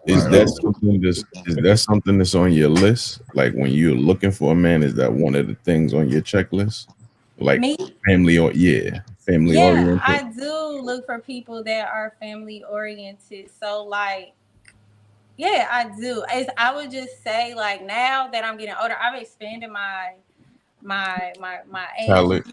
Is that something that's on your list? Like when you're looking for a man, is that one of the things on your checklist? Like Me? family Yeah, oriented. I do look for people that are family oriented. So like, yeah, I do. I would just say like now that I'm getting older, I've expanded my age Palette.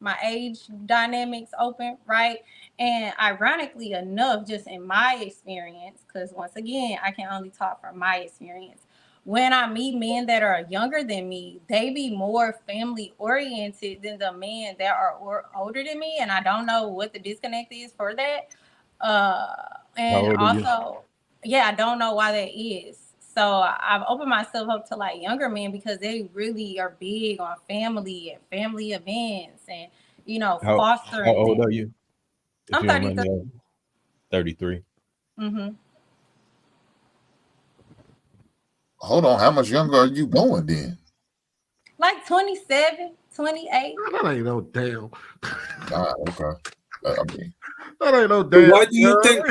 my age dynamics open, right? And ironically enough, just in my experience, because once again, I can only talk from my experience. When I meet men that are younger than me, they be more family oriented than the men that are older than me, and I don't know what the disconnect is for that. Uh, How and old are you? also, yeah, I don't know why that is. So I've opened myself up to like younger men because they really are big on family and family events and How fostering old that. are you? If I'm you don't mind 33. me asking. 33. Mm-hmm. Hold on, how much younger are you going then? Like 27, 28. That ain't no damn. Okay. I mean, That ain't no So damn. why do you think?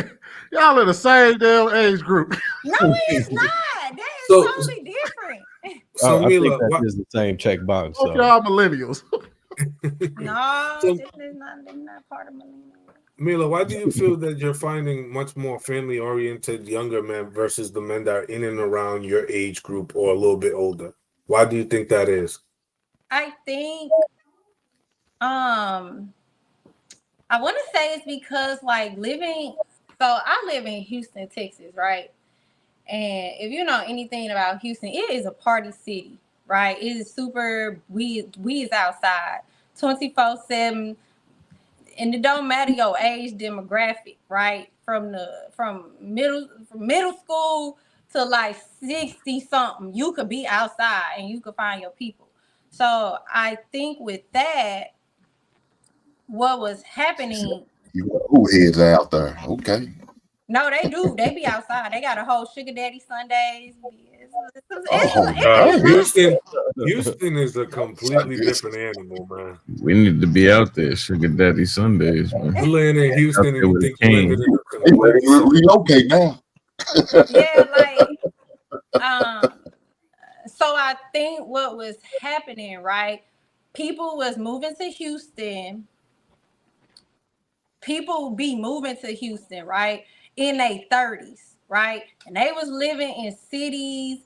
Y'all in the same damn age group? No, it's not. That is So totally different. so I think Mila, that is the same check box. Both So y'all millennials. No, so they're not part of millennial. Mila, why do you feel that you're finding much more family oriented younger men versus the men that are in and around your age group or a little bit older? Why do you think that is? I think um I want to say it's because like I live in Houston, Texas, right? And if you know anything about Houston, it is a party city, right? It is super. We is outside 24/7, and it don't matter your age demographic, right? From middle school to like 60 something, you could be outside and you could find your people. So I think with that, what was happening. you got who heads out there? Okay. No, they do. They be outside. They got a whole sugar daddy Sundays. Oh, It's a dang. lot. Houston is a completely different animal, man. We need to be out there, Sugar Daddy Sundays, You man. land in Out Houston and there you with a think you landed king. in a They ready completely to different. relocate now. Yeah, like um. So I think what was happening, right? People was moving to Houston. People be moving to Houston, right? In their 30s, right? And they was living in cities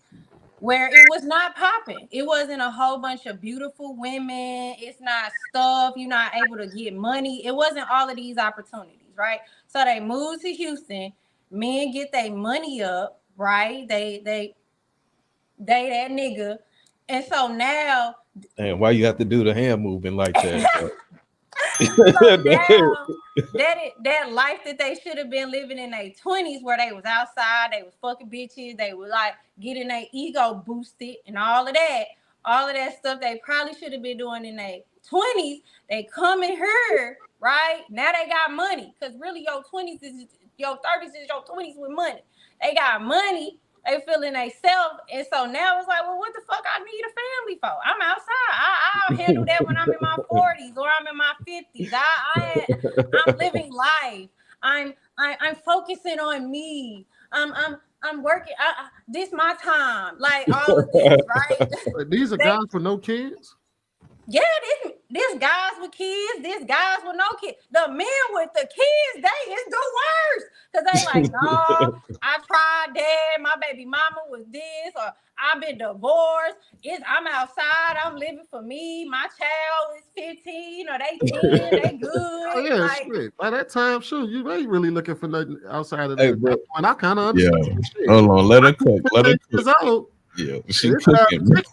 where it was not popping. It wasn't a whole bunch of beautiful women. It's not stuff. You're not able to get money. It wasn't all of these opportunities, right? So they moved to Houston. Men get their money up, right? They that nigga. And so now, and why you have to do the hand movement like that? so now that life that they should have been living in their 20s where they was outside, they was fucking bitches, they was like getting their ego boosted and all of that stuff they probably should have been doing in their 20s, they come in here, right? Now they got money. Cause really your 30s is your 20s with money. They got money. They feeling they self, and so now it's like, well, what the fuck I need a family for? I'm outside. I'll handle that when I'm in my 40s or I'm in my 50s. I'm living life. I'm focusing on me. I'm working. This my time. Like all of this, right? These are they guys with no kids. Yeah, this guys with kids, this guys with no kids. The men with the kids, they is the worst. Cause they like, no, I tried that. My baby mama was this, or I've been divorced. I'm outside, I'm living for me. My child is 15 or they 10, they Oh good. yeah, Like, shit. By that time, sure, you ain't really looking for nothing outside of Hey, that. bro. That point, I kind of Yeah. understand. Shit. Hold on. Let her cook. Let her 8 cook. years old. Yeah. She It's cooking, man.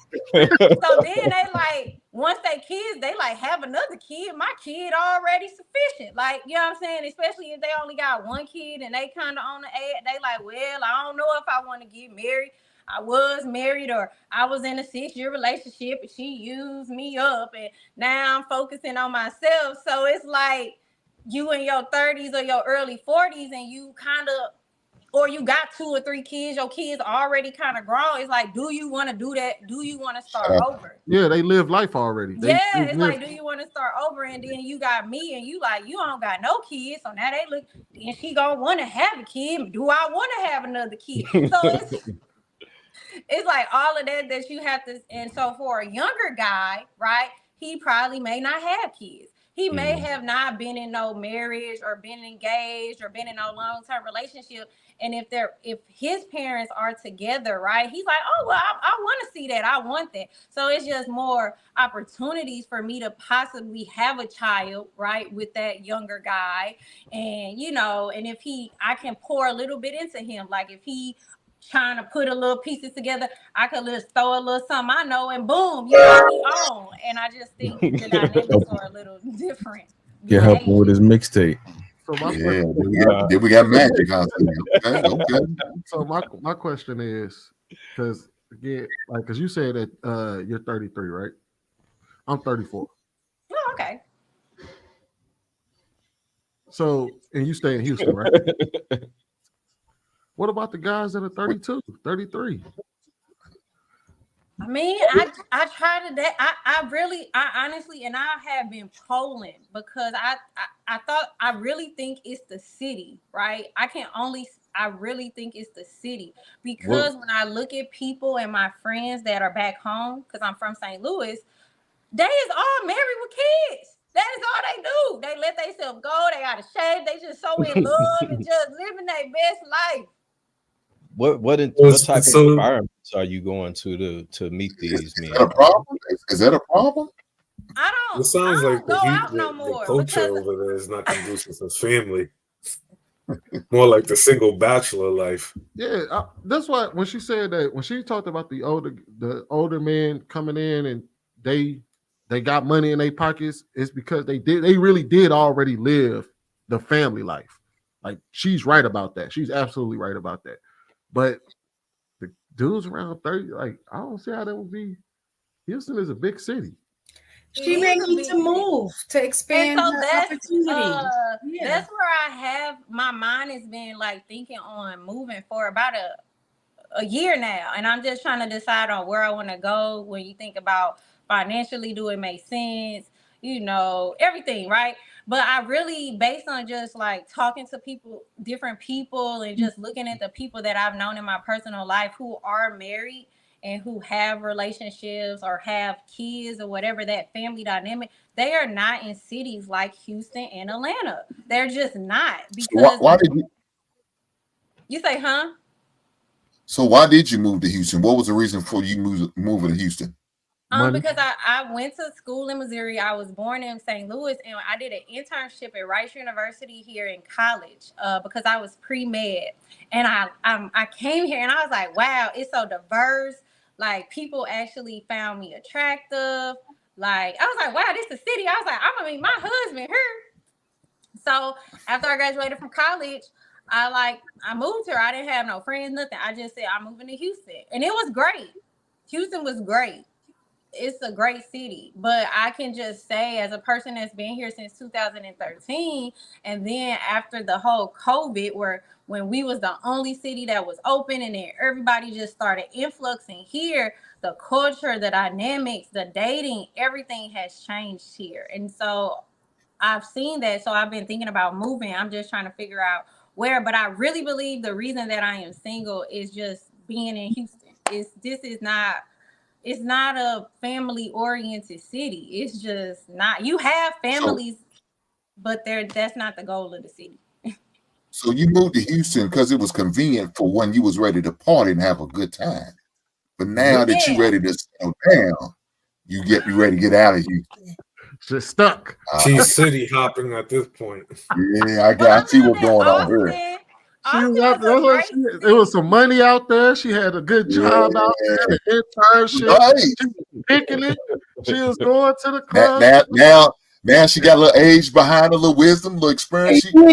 so then they like, once they kids, they like have another kid. My kid already sufficient. Like, you know what I'm saying? Especially if they only got one kid and they kind of on the edge. They like, well, I don't know if I want to get married. I was married or I was in a 6-year relationship and she used me up and now I'm focusing on myself. So it's like you in your 30s or your early 40s and you kind of or you got 2 or 3 kids, your kids already kind of grown. It's like, do you want to do that? Do you want to start over? Yeah, they live life already. They It's like, do you want to start over? And then you got me, and you like, you don't got no kids, so now they look, and she gonna want to have a kid. Do I want to have another kid? So it's like all of that you have to. And so for a younger guy, right, he probably may not have kids. He may have not been in no marriage or been engaged or been in no long-term relationship. And if his parents are together, right, he's like, oh, well, I want to see that. I want that. So it's just more opportunities for me to possibly have a child, right, with that younger guy. And, you know, and if I can pour a little bit into him, like if he trying to put a little pieces together, I could just throw a little something I know, and boom, you know, he on. And I just think the dynamics are a little different. Get help him with his mixtape. So then we got magic on okay. So my question is, because again, like, because you said that you're 33, right? I'm 34. Oh, okay. So, and you stay in Houston, right? What about the guys that are 32, 33? I mean, I tried to that. I honestly, and I have been polling because I thought, I really think it's the city, right? I really think it's the city because when I look at people and my friends that are back home, because I'm from St. Louis, they is all married with kids. That is all they do. They let themselves go. They got to shave. They just so in love and just living their best life. What type of environments are you going to meet these men? Is that a problem? Is that a problem? I don't. It sounds like go out no more. The culture over there is not conducive to family. More like the single bachelor life. Yeah, that's why when she said that, when she talked about the older men coming in and they got money in their pockets, it's because they really did already live the family life. Like, she's right about that. She's absolutely right about that. But the dudes around 30, like, I don't see how that would be. Houston is a big city. She may need to move to expand her opportunity. That's where I have my mind has been like thinking on moving for about a year now, and I'm just trying to decide on where I want to go. When you think about financially, do it make sense? You know, everything, right? But I really, based on just like talking to people, different people, and just looking at the people that I've known in my personal life who are married and who have relationships or have kids or whatever, that family dynamic, they are not in cities like Houston and Atlanta. They're just not. Because why did you say, huh? So why did you move to Houston? What was the reason for you moving to Houston? Because I went to school in Missouri. I was born in St. Louis, and I did an internship at Rice University here in college because I was pre-med. And I came here and I was like, wow, it's so diverse. Like, people actually found me attractive. Like, I was like, wow, this is the city. I was like, I'm gonna meet my husband here. So after I graduated from college, I moved here. I didn't have no friends, nothing. I just said, I'm moving to Houston. And it was great. Houston was great. It's a great city, but I can just say, as a person that's been here since 2013, and then after the whole COVID, when we was the only city that was open, and then everybody just started influxing here, the culture, the dynamics, the dating, everything has changed here. And so I've seen that. So I've been thinking about moving. I'm just trying to figure out where, but I really believe the reason that I am single is just being in Houston. It's not a family-oriented city. It's just not. You have families, but that's not the goal of the city. So you moved to Houston because it was convenient for when you was ready to party and have a good time. But now that you're ready to settle down, you ready to get out of Houston. Just stuck. She's city hopping at this point. Yeah, I see what's going on here. There was some money out there. She had a good job out there, an internship. Right. She was picking it. She was going to the club. Now she got a little age behind her, a little wisdom, a little experience. And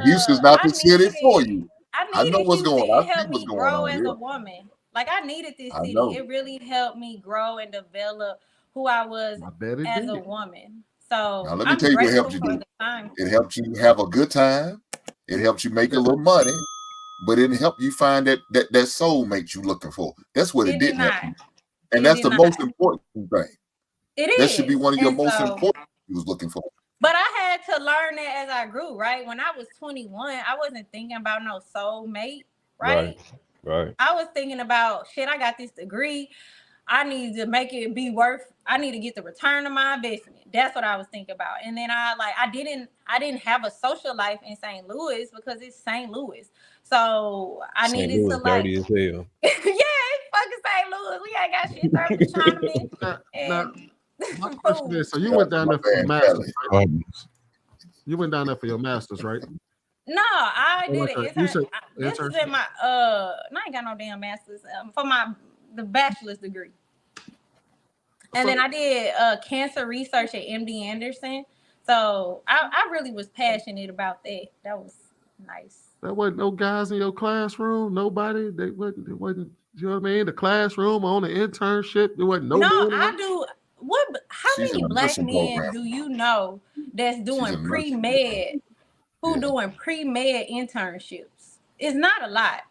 Houston's not the city for you. I know what's going on. I see what's going on as here. a woman. Like, I needed this city. It really helped me grow and develop who I was as a woman. So now let me I'm tell you what grateful helps you for do. the time. It helps you have a good time. It helps you make a little money, but it help you find that soulmate you looking for. That's what it didn't help you. And that's the most important thing. It that is. should be one of your And most so, important you was looking for. But I had to learn that as I grew, right? When I was 21, I wasn't thinking about no soulmate, right? Right. I was thinking about, shit, I got this degree. I need to make it be worth, I need to get the return of my investment. That's what I was thinking about. And then I didn't have a social life in St. Louis because it's St. Louis. So I St. needed Louis to like, dirty as hell. yeah, it's fucking St. Louis. We ain't got shit thermally Chinaman. And my question is, so you went down there for your masters, right? You went down there for your masters, right? No, I did it. This is in my I ain't got no damn masters for the bachelor's degree. And then I did cancer research at MD Anderson. So I really was passionate about that. That was nice. There wasn't no guys in your classroom. Nobody. They wasn't. You know what I mean? The classroom on the internship. There wasn't no. No, I do. How many black men do you know that's doing pre-med? Who doing pre-med internships? It's not a lot.